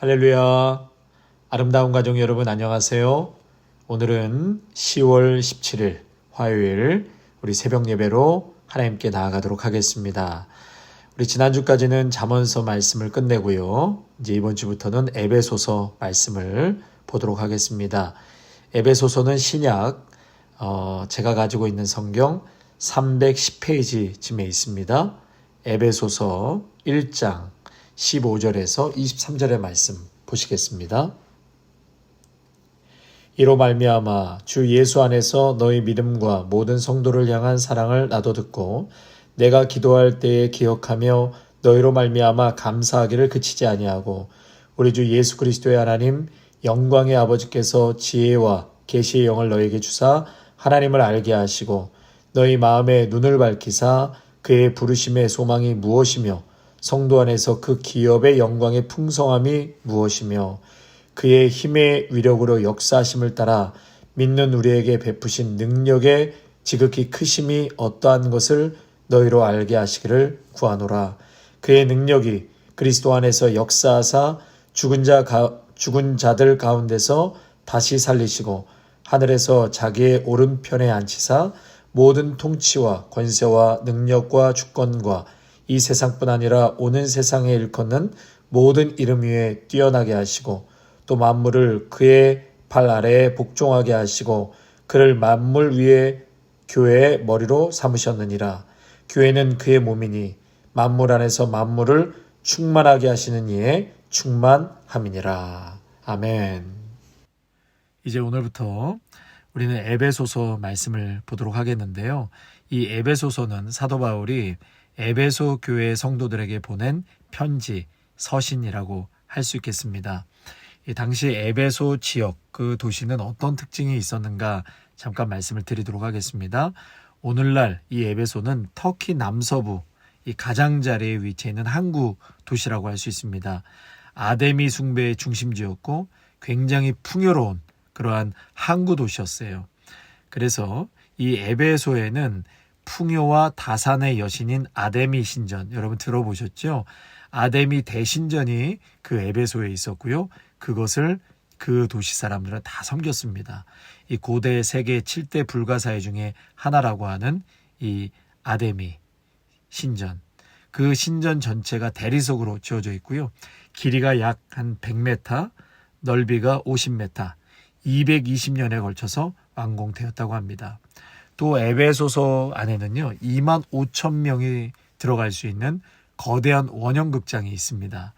할렐루야. 아름다운 가족 여러분 안녕하세요. 오늘은 10월 17일 화요일 우리 새벽 예배로 하나님께 나아가도록 하겠습니다. 우리 지난주까지는 잠언서 말씀을 끝내고요. 이제 이번 주부터는 에베소서 말씀을 보도록 하겠습니다. 에베소서는 신약 제가 가지고 있는 성경 310페이지쯤에 있습니다. 에베소서 1장 15절에서 23절의 말씀 보시겠습니다. 이로 말미암아 주 예수 안에서 너희 믿음과 모든 성도를 향한 사랑을 나도 듣고 내가 기도할 때에 기억하며 너희로 말미암아 감사하기를 그치지 아니하고 우리 주 예수 그리스도의 하나님 영광의 아버지께서 지혜와 계시의 영을 너희에게 주사 하나님을 알게 하시고 너희 마음의 눈을 밝히사 그의 부르심의 소망이 무엇이며 성도 안에서 그 기업의 영광의 풍성함이 무엇이며 그의 힘의 위력으로 역사하심을 따라 믿는 우리에게 베푸신 능력의 지극히 크심이 어떠한 것을 너희로 알게 하시기를 구하노라. 그의 능력이 그리스도 안에서 역사하사 죽은 자들 가운데서 다시 살리시고 하늘에서 자기의 오른편에 앉히사 모든 통치와 권세와 능력과 주권과 이 세상뿐 아니라 오는 세상에 일컫는 모든 이름 위에 뛰어나게 하시고 또 만물을 그의 발 아래에 복종하게 하시고 그를 만물 위에 교회의 머리로 삼으셨느니라. 교회는 그의 몸이니 만물 안에서 만물을 충만하게 하시는 이의 충만함이니라. 아멘. 이제 오늘부터 우리는 에베소서 말씀을 보도록 하겠는데요. 이 에베소서는 사도 바울이 에베소 교회 성도들에게 보낸 편지, 서신이라고 할 수 있겠습니다. 이 당시 에베소 지역, 그 도시는 어떤 특징이 있었는가 잠깐 말씀을 드리도록 하겠습니다. 오늘날 이 에베소는 터키 남서부 이 가장자리에 위치해 있는 항구 도시라고 할 수 있습니다. 아데미 숭배의 중심지였고 굉장히 풍요로운 그러한 항구 도시였어요. 그래서 이 에베소에는 풍요와 다산의 여신인 아데미 신전, 여러분 들어보셨죠? 아데미 대신전이 그 에베소에 있었고요. 그것을 그 도시 사람들은 다 섬겼습니다. 이 고대 세계 7대 불가사의 중에 하나라고 하는 이 아데미 신전. 그 신전 전체가 대리석으로 지어져 있고요. 길이가 약 한 100m, 넓이가 50m, 220년에 걸쳐서 완공되었다고 합니다. 또 에베소서 안에는요 2만 5천 명이 들어갈 수 있는 거대한 원형극장이 있습니다.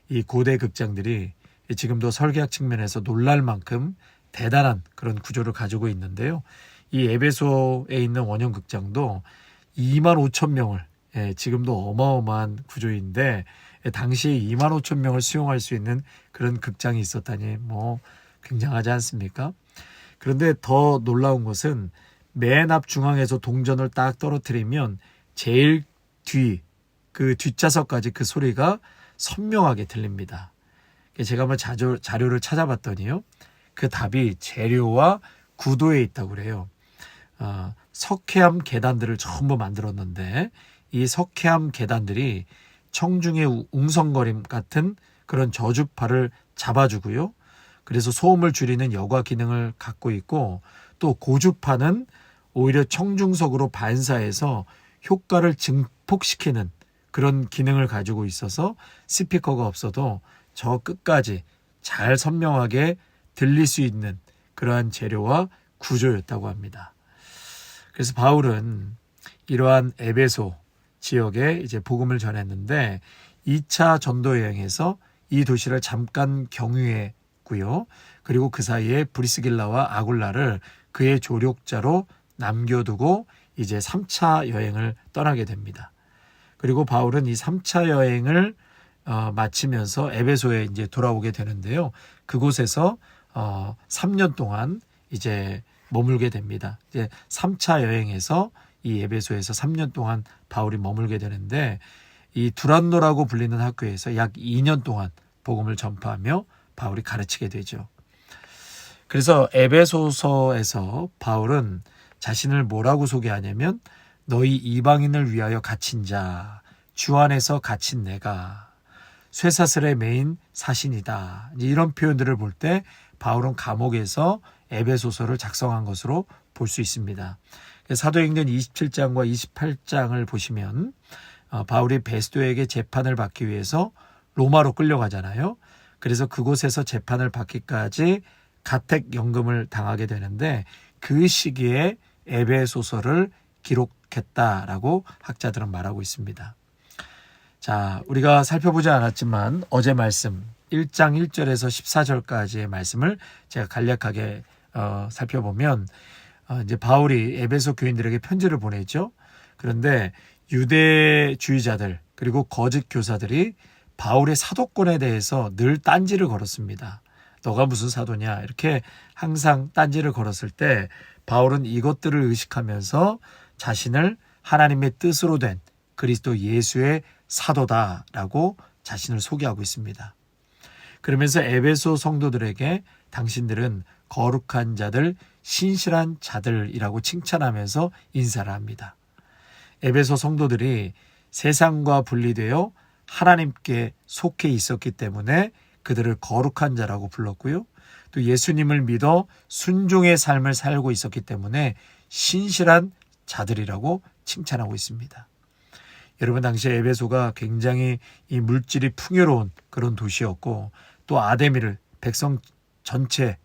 이 고대 극장들이 지금도 설계학 측면에서 놀랄 만큼 대단한 그런 구조를 가지고 있는데요. 이 에베소에 있는 원형극장도 2만 5천 명을 지금도 어마어마한 구조인데 당시에 2만 5천 명을 수용할 수 있는 그런 극장이 있었다니 굉장하지 않습니까? 그런데 더 놀라운 것은 맨 앞 중앙에서 동전을 딱 떨어뜨리면 제일 뒤, 그 뒷좌석까지 그 소리가 선명하게 들립니다. 제가 한번 자료를 찾아봤더니요. 그 답이 재료와 구도에 있다고 그래요. 석회암 계단들을 전부 만들었는데 이 석회암 계단들이 청중의 웅성거림 같은 그런 저주파를 잡아주고요. 그래서 소음을 줄이는 여과 기능을 갖고 있고 또 고주파는 오히려 청중석으로 반사해서 효과를 증폭시키는 그런 기능을 가지고 있어서 스피커가 없어도 저 끝까지 잘 선명하게 들릴 수 있는 그러한 재료와 구조였다고 합니다. 그래서 바울은 이러한 에베소 지역에 이제 복음을 전했는데 2차 전도 여행에서 이 도시를 잠깐 경유했고요. 그리고 그 사이에 브리스길라와 아굴라를 그의 조력자로 남겨두고 이제 3차 여행을 떠나게 됩니다. 그리고 바울은 이 3차 여행을 마치면서 에베소에 이제 돌아오게 되는데요. 그곳에서 3년 동안 이제 머물게 됩니다. 이제 3차 여행에서 이 에베소에서 3년 동안 바울이 머물게 되는데 이 두란노라고 불리는 학교에서 약 2년 동안 복음을 전파하며 바울이 가르치게 되죠. 그래서 에베소서에서 바울은 자신을 뭐라고 소개하냐면 너희 이방인을 위하여 갇힌 자, 주 안에서 갇힌 내가 쇠사슬에 매인 사신이다. 이런 표현들을 볼 때 바울은 감옥에서 에베소서를 작성한 것으로 볼 수 있습니다. 사도행전 27장과 28장을 보시면 바울이 베스도에게 재판을 받기 위해서 로마로 끌려가잖아요. 그래서 그곳에서 재판을 받기까지 가택연금을 당하게 되는데 그 시기에 에베소서를 기록했다라고 학자들은 말하고 있습니다. 자, 우리가 살펴보지 않았지만 어제 말씀 1장 1절에서 14절까지의 말씀을 제가 간략하게 살펴보면 이제 바울이 에베소 교인들에게 편지를 보내죠. 그런데 유대주의자들 그리고 거짓 교사들이 바울의 사도권에 대해서 늘 딴지를 걸었습니다. 너가 무슨 사도냐 이렇게 항상 딴지를 걸었을 때 바울은 이것들을 의식하면서 자신을 하나님의 뜻으로 된 그리스도 예수의 사도다라고 자신을 소개하고 있습니다. 그러면서 에베소 성도들에게 당신들은 거룩한 자들, 신실한 자들이라고 칭찬하면서 인사를 합니다. 에베소 성도들이 세상과 분리되어 하나님께 속해 있었기 때문에 그들을 거룩한 자라고 불렀고요. 또 예수님을 믿어 순종의 삶을 살고 있었기 때문에 신실한 자들이라고 칭찬하고 있습니다. 여러분 당시에 에베소가 굉장히 이 물질이 풍요로운 그런 도시였고 또 아데미를 백성 전체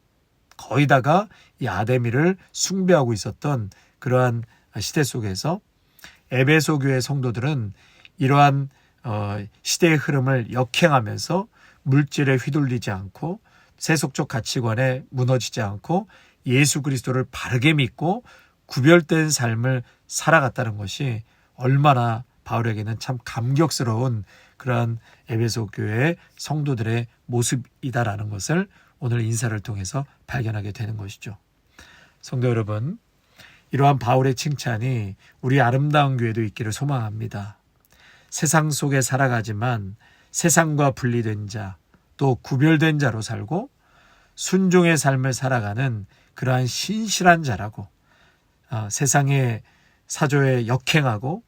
거의 다가 이 아데미를 숭배하고 있었던 그러한 시대 속에서 에베소 교회 성도들은 이러한 시대의 흐름을 역행하면서 물질에 휘둘리지 않고 세속적 가치관에 무너지지 않고 예수 그리스도를 바르게 믿고 구별된 삶을 살아갔다는 것이 얼마나 바울에게는 참 감격스러운 그러한 에베소 교회의 성도들의 모습이다라는 것을 오늘 인사를 통해서 발견하게 되는 것이죠. 성도 여러분, 이러한 바울의 칭찬이 우리 아름다운 교회도 있기를 소망합니다. 세상 속에 살아가지만 세상과 분리된 자, 또 구별된 자로 살고 순종의 삶을 살아가는 그러한 신실한 자라고 세상의 사조에 역행하고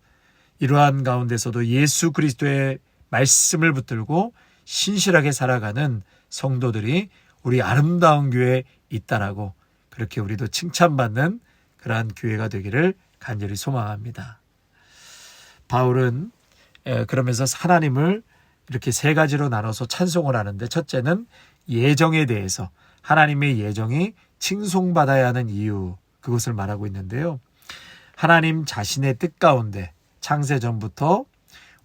이러한 가운데서도 예수 그리스도의 말씀을 붙들고 신실하게 살아가는 성도들이 우리 아름다운 교회에 있다라고 그렇게 우리도 칭찬받는 그러한 교회가 되기를 간절히 소망합니다. 바울은 그러면서 하나님을 이렇게 세 가지로 나눠서 찬송을 하는데 첫째는 예정에 대해서 하나님의 예정이 칭송받아야 하는 이유 그것을 말하고 있는데요. 하나님 자신의 뜻 가운데 창세전부터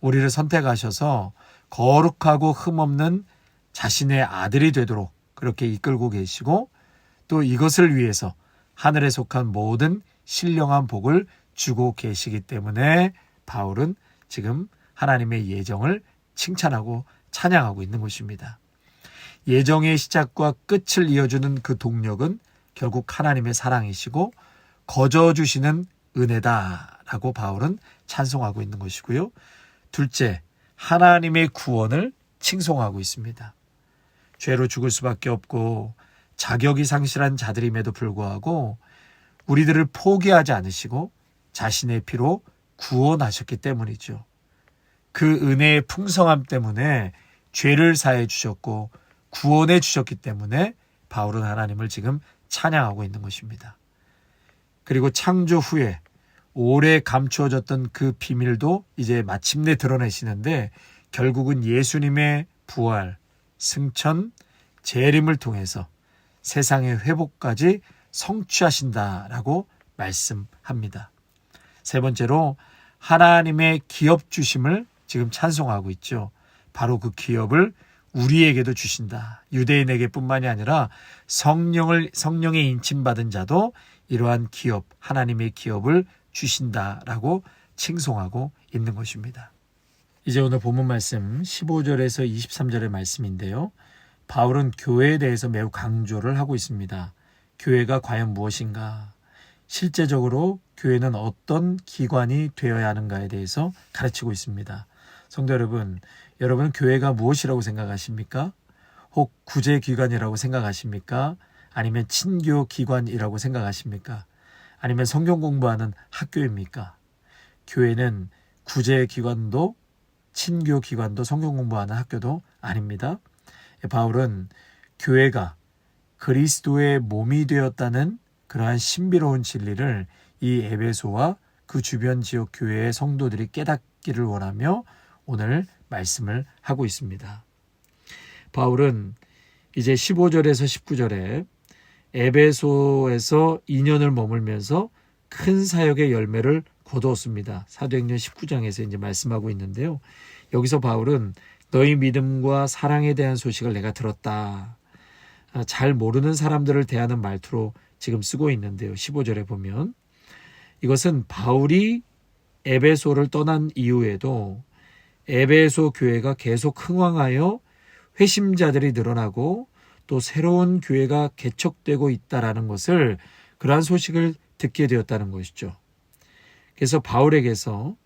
우리를 선택하셔서 거룩하고 흠없는 자신의 아들이 되도록 그렇게 이끌고 계시고 또 이것을 위해서 하늘에 속한 모든 신령한 복을 주고 계시기 때문에 바울은 지금 하나님의 예정을 칭찬하고 찬양하고 있는 것입니다. 예정의 시작과 끝을 이어주는 그 동력은 결국 하나님의 사랑이시고 거저주시는 은혜다라고 바울은 찬송하고 있는 것이고요. 둘째, 하나님의 구원을 칭송하고 있습니다. 죄로 죽을 수밖에 없고 자격이 상실한 자들임에도 불구하고 우리들을 포기하지 않으시고 자신의 피로 구원하셨기 때문이죠. 그 은혜의 풍성함 때문에 죄를 사해 주셨고 구원해 주셨기 때문에 바울은 하나님을 지금 찬양하고 있는 것입니다. 그리고 창조 후에 오래 감추어졌던 그 비밀도 이제 마침내 드러내시는데 결국은 예수님의 부활, 승천, 재림을 통해서 세상의 회복까지 성취하신다라고 말씀합니다. 세 번째로 하나님의 기업 주심을 지금 찬송하고 있죠. 바로 그 기업을 우리에게도 주신다. 유대인에게 뿐만이 아니라 성령에 인침받은 자도 이러한 기업, 하나님의 기업을 주신다라고 칭송하고 있는 것입니다. 이제 오늘 본문 말씀 15절에서 23절의 말씀인데요. 바울은 교회에 대해서 매우 강조를 하고 있습니다. 교회가 과연 무엇인가? 실제적으로 교회는 어떤 기관이 되어야 하는가에 대해서 가르치고 있습니다. 성도 여러분, 여러분은 교회가 무엇이라고 생각하십니까? 혹 구제기관이라고 생각하십니까? 아니면 친교기관이라고 생각하십니까? 아니면 성경 공부하는 학교입니까? 교회는 구제기관도 친교 기관도 성경 공부하는 학교도 아닙니다. 바울은 교회가 그리스도의 몸이 되었다는 그러한 신비로운 진리를 이 에베소와 그 주변 지역 교회의 성도들이 깨닫기를 원하며 오늘 말씀을 하고 있습니다. 바울은 이제 15절에서 19절에 에베소에서 2년을 머물면서 큰 사역의 열매를 거두었습니다. 사도행전 19장에서 이제 말씀하고 있는데요. 여기서 바울은 너희 믿음과 사랑에 대한 소식을 내가 들었다. 잘 모르는 사람들을 대하는 말투로 지금 쓰고 있는데요. 15절에 보면 이것은 바울이 에베소를 떠난 이후에도 에베소 교회가 계속 흥왕하여 회심자들이 늘어나고 또 새로운 교회가 개척되고 있다라는 것을 그러한 소식을 듣게 되었다는 것이죠. 그래서 바울에게서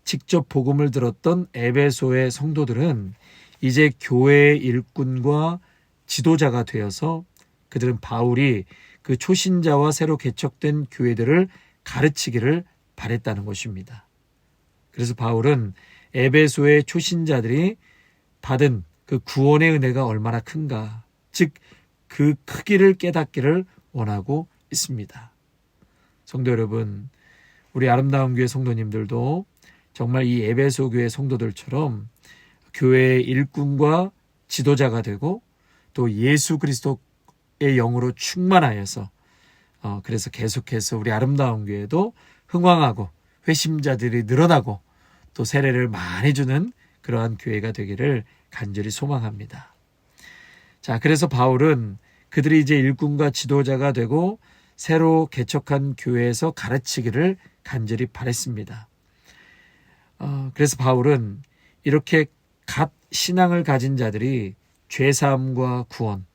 직접 복음을 들었던 에베소의 성도들은 이제 교회의 일꾼과 지도자가 되어서 그들은 바울이 그 초신자와 새로 개척된 교회들을 가르치기를 바랬다는 것입니다. 그래서 바울은 에베소의 초신자들이 받은 그 구원의 은혜가 얼마나 큰가, 즉 그 크기를 깨닫기를 원하고 있습니다. 성도 여러분, 우리 아름다운 교회 성도님들도 정말 이 에베소 교회 성도들처럼 교회의 일꾼과 지도자가 되고 또 예수 그리스도의 영으로 충만하여서 그래서 계속해서 우리 아름다운 교회도 흥왕하고 회심자들이 늘어나고 또 세례를 많이 주는 그러한 교회가 되기를 간절히 소망합니다. 자, 그래서 바울은 그들이 이제 일꾼과 지도자가 되고 새로 개척한 교회에서 가르치기를 간절히 바랬습니다. 그래서 바울은 이렇게 갓 신앙을 가진 자들이 죄사함과 구원,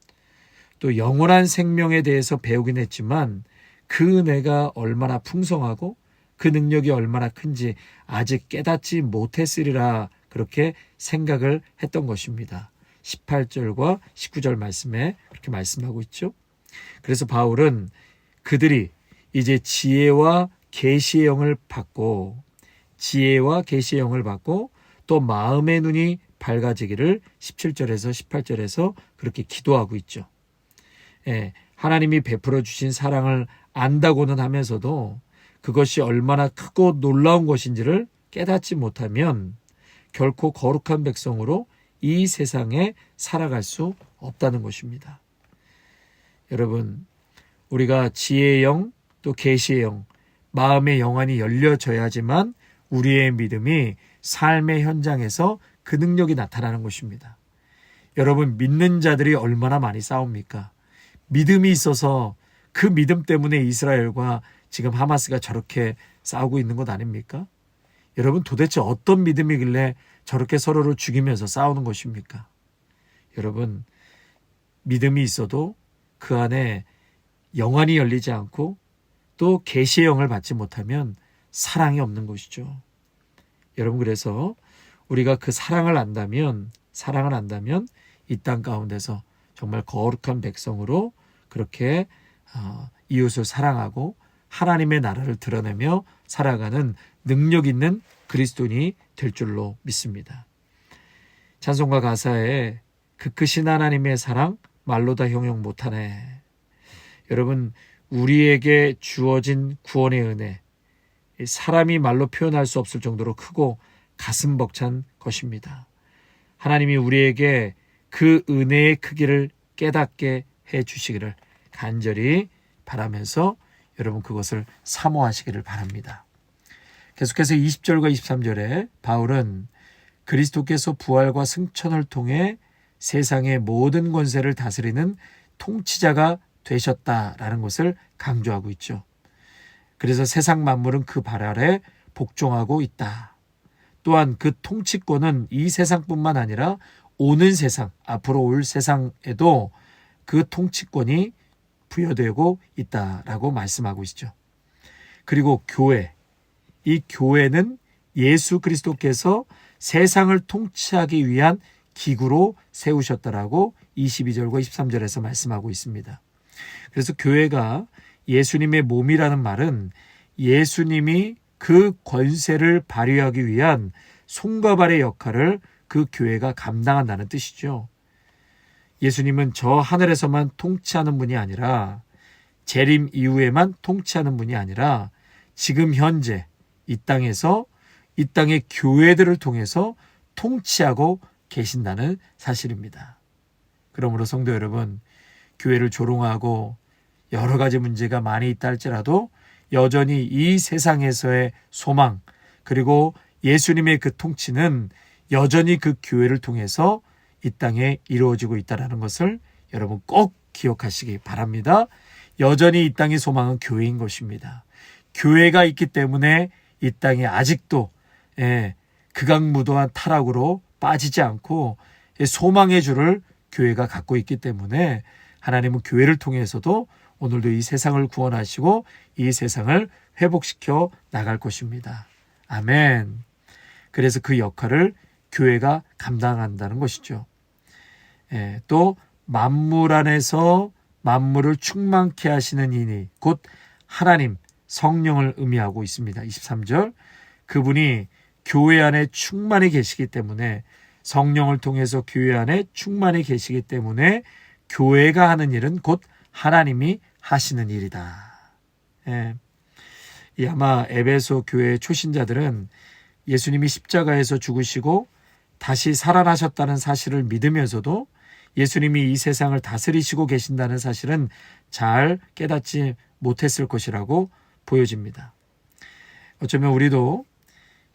또 영원한 생명에 대해서 배우긴 했지만 그 은혜가 얼마나 풍성하고 그 능력이 얼마나 큰지 아직 깨닫지 못했으리라 그렇게 생각을 했던 것입니다. 18절과 19절 말씀에 그렇게 말씀하고 있죠. 그래서 바울은 그들이 이제 지혜와 계시의 영을 받고 또 마음의 눈이 밝아지기를 17절에서 18절에서 그렇게 기도하고 있죠. 하나님이 베풀어 주신 사랑을 안다고는 하면서도 그것이 얼마나 크고 놀라운 것인지를 깨닫지 못하면 결코 거룩한 백성으로 이 세상에 살아갈 수 없다는 것입니다. 여러분, 우리가 지혜의 영, 또 계시의 영, 마음의 영안이 열려져야지만 우리의 믿음이 삶의 현장에서 그 능력이 나타나는 것입니다. 여러분, 믿는 자들이 얼마나 많이 싸웁니까? 믿음이 있어서 그 믿음 때문에 이스라엘과 지금 하마스가 저렇게 싸우고 있는 것 아닙니까? 여러분, 도대체 어떤 믿음이길래 저렇게 서로를 죽이면서 싸우는 것입니까? 여러분, 믿음이 있어도 그 안에 영안이 열리지 않고 또 계시의 영을 받지 못하면 사랑이 없는 것이죠. 여러분, 그래서 우리가 그 사랑을 안다면 이 땅 가운데서 정말 거룩한 백성으로 그렇게 이웃을 사랑하고 하나님의 나라를 드러내며 살아가는 능력 있는 그리스도인이 될 줄로 믿습니다. 찬송가 가사에 그 크신 하나님의 사랑 말로 다 형용 못하네. 여러분, 우리에게 주어진 구원의 은혜, 사람이 말로 표현할 수 없을 정도로 크고 가슴 벅찬 것입니다. 하나님이 우리에게 그 은혜의 크기를 깨닫게 해 주시기를 간절히 바라면서 여러분 그것을 사모하시기를 바랍니다. 계속해서 20절과 23절에 바울은 그리스도께서 부활과 승천을 통해 세상의 모든 권세를 다스리는 통치자가 되셨다라는 것을 강조하고 있죠. 그래서 세상 만물은 그 발 아래 복종하고 있다. 또한 그 통치권은 이 세상뿐만 아니라 오는 세상, 앞으로 올 세상에도 그 통치권이 부여되고 있다라고 말씀하고 있죠. 그리고 이 교회는 예수 그리스도께서 세상을 통치하기 위한 기구로 세우셨다라고 22절과 23절에서 말씀하고 있습니다. 그래서 교회가 예수님의 몸이라는 말은 예수님이 그 권세를 발휘하기 위한 손과 발의 역할을 그 교회가 감당한다는 뜻이죠. 예수님은 저 하늘에서만 통치하는 분이 아니라 재림 이후에만 통치하는 분이 아니라 지금 현재 이 땅에서 이 땅의 교회들을 통해서 통치하고 계신다는 사실입니다. 그러므로 성도 여러분, 교회를 조롱하고 여러 가지 문제가 많이 있다 할지라도 여전히 이 세상에서의 소망 그리고 예수님의 그 통치는 여전히 그 교회를 통해서 이 땅에 이루어지고 있다는 것을 여러분 꼭 기억하시기 바랍니다. 여전히 이 땅의 소망은 교회인 것입니다. 교회가 있기 때문에 이 땅에 아직도 극악무도한 타락으로 빠지지 않고 소망의 줄을 교회가 갖고 있기 때문에 하나님은 교회를 통해서도 오늘도 이 세상을 구원하시고 이 세상을 회복시켜 나갈 것입니다. 아멘. 그래서 그 역할을 교회가 감당한다는 것이죠. 또 만물 안에서 만물을 충만케 하시는 이니 곧 하나님 성령을 의미하고 있습니다. 23절 그분이 교회 안에 충만히 계시기 때문에 성령을 통해서 교회 안에 충만히 계시기 때문에 교회가 하는 일은 곧 하나님이 하시는 일이다. 아마 에베소 교회 초신자들은 예수님이 십자가에서 죽으시고 다시 살아나셨다는 사실을 믿으면서도 예수님이 이 세상을 다스리시고 계신다는 사실은 잘 깨닫지 못했을 것이라고 보여집니다. 어쩌면 우리도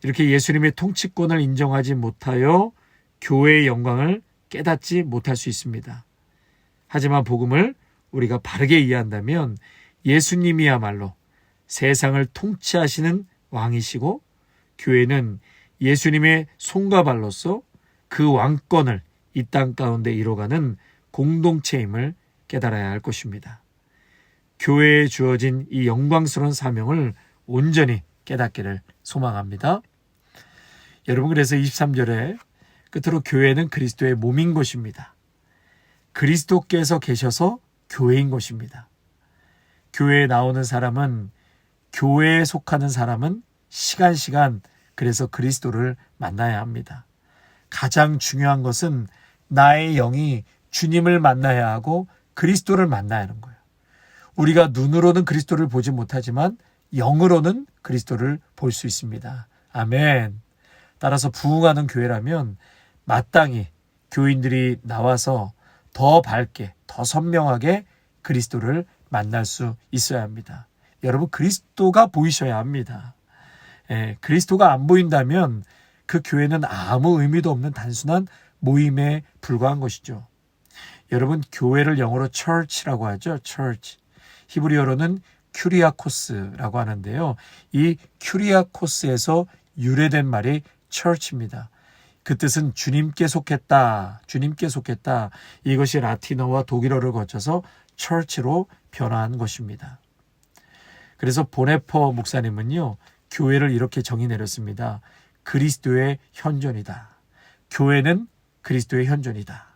이렇게 예수님의 통치권을 인정하지 못하여 교회의 영광을 깨닫지 못할 수 있습니다. 하지만 복음을 우리가 바르게 이해한다면 예수님이야말로 세상을 통치하시는 왕이시고 교회는 예수님의 손과 발로서 그 왕권을 이 땅 가운데 이뤄가는 공동체임을 깨달아야 할 것입니다. 교회에 주어진 이 영광스러운 사명을 온전히 깨닫기를 소망합니다. 여러분 그래서 23절에 끝으로 교회는 그리스도의 몸인 것입니다. 그리스도께서 계셔서 교회인 것입니다. 교회에 나오는 사람은 교회에 속하는 사람은 시간 그래서 그리스도를 만나야 합니다. 가장 중요한 것은 나의 영이 주님을 만나야 하고 그리스도를 만나야 하는 거예요. 우리가 눈으로는 그리스도를 보지 못하지만 영으로는 그리스도를 볼 수 있습니다. 아멘. 따라서 부흥하는 교회라면 마땅히 교인들이 나와서 더 밝게, 더 선명하게 그리스도를 만날 수 있어야 합니다. 여러분 그리스도가 보이셔야 합니다. 그리스도가 안 보인다면 그 교회는 아무 의미도 없는 단순한 모임에 불과한 것이죠. 여러분 교회를 영어로 church라고 하죠. church. 히브리어로는 큐리아코스라고 하는데요. 이 큐리아코스에서 유래된 말이 church입니다. 그 뜻은 주님께 속했다. 주님께 속했다. 이것이 라틴어와 독일어를 거쳐서 church로 변화한 것입니다. 그래서 보네퍼 목사님은요. 교회를 이렇게 정의 내렸습니다. 그리스도의 현존이다. 교회는 그리스도의 현존이다.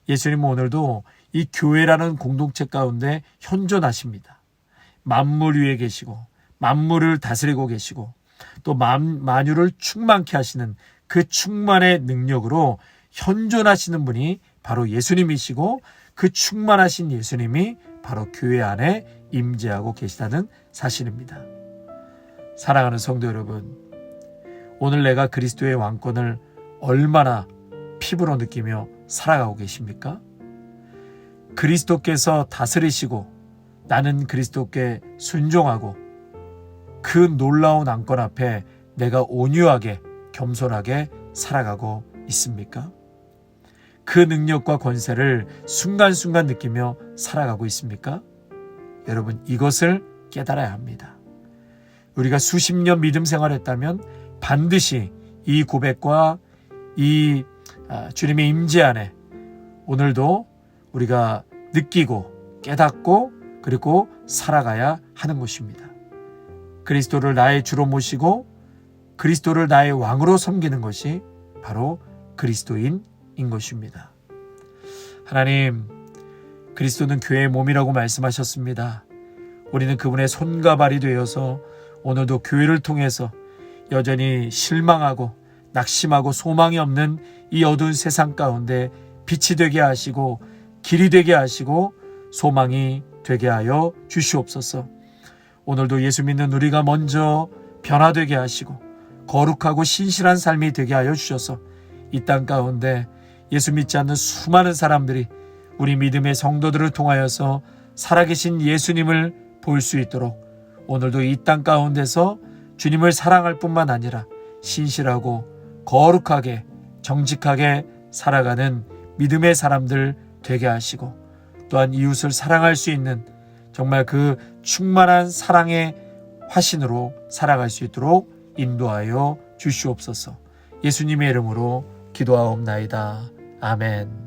예수님은 오늘도 이 교회라는 공동체 가운데 현존하십니다. 만물 위에 계시고 만물을 다스리고 계시고 또 만유를 충만케 하시는 그 충만의 능력으로 현존하시는 분이 바로 예수님이시고 그 충만하신 예수님이 바로 교회 안에 임재하고 계시다는 사실입니다. 사랑하는 성도 여러분, 오늘 내가 그리스도의 왕권을 얼마나 피부로 느끼며 살아가고 계십니까? 그리스도께서 다스리시고 나는 그리스도께 순종하고 그 놀라운 왕권 앞에 내가 온유하게 겸손하게 살아가고 있습니까? 그 능력과 권세를 순간순간 느끼며 살아가고 있습니까? 여러분 이것을 깨달아야 합니다. 우리가 수십 년 믿음 생활했다면 반드시 이 고백과 이 주님의 임재 안에 오늘도 우리가 느끼고 깨닫고 그리고 살아가야 하는 것입니다. 그리스도를 나의 주로 모시고 그리스도를 나의 왕으로 섬기는 것이 바로 그리스도인인 것입니다. 하나님, 그리스도는 교회의 몸이라고 말씀하셨습니다. 우리는 그분의 손과 발이 되어서 오늘도 교회를 통해서 여전히 실망하고 낙심하고 소망이 없는 이 어두운 세상 가운데 빛이 되게 하시고 길이 되게 하시고 소망이 되게 하여 주시옵소서. 오늘도 예수 믿는 우리가 먼저 변화되게 하시고 거룩하고 신실한 삶이 되게 하여 주셔서 이 땅 가운데 예수 믿지 않는 수많은 사람들이 우리 믿음의 성도들을 통하여서 살아계신 예수님을 볼 수 있도록 오늘도 이 땅 가운데서 주님을 사랑할 뿐만 아니라 신실하고 거룩하게 정직하게 살아가는 믿음의 사람들 되게 하시고 또한 이웃을 사랑할 수 있는 정말 그 충만한 사랑의 화신으로 살아갈 수 있도록 인도하여 주시옵소서. 예수님의 이름으로 기도하옵나이다. 아멘.